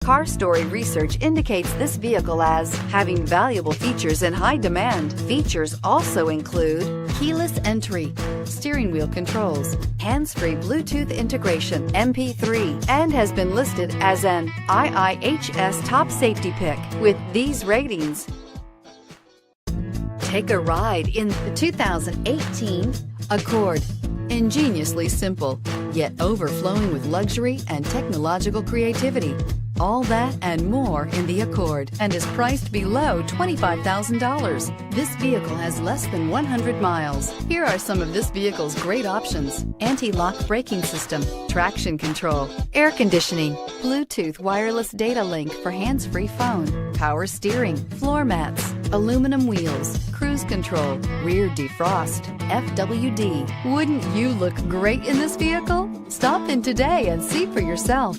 Car Story research indicates this vehicle as having valuable features in high demand. Features also include keyless entry, steering wheel controls, hands-free Bluetooth integration, MP3, and has been listed as an IIHS top safety pick with these ratings. Take a ride in the 2018 Accord. Ingeniously simple, yet overflowing with luxury and technological creativity. All that and more in the Accord, and is priced below $25,000. This vehicle has less than 100 miles. Here are some of this vehicle's great options: anti-lock braking system, traction control, air conditioning, Bluetooth wireless data link for hands-free phone, power steering, floor mats, aluminum wheels, cruise control, rear defrost, FWD. Wouldn't you look great in this vehicle? Stop in today and see for yourself.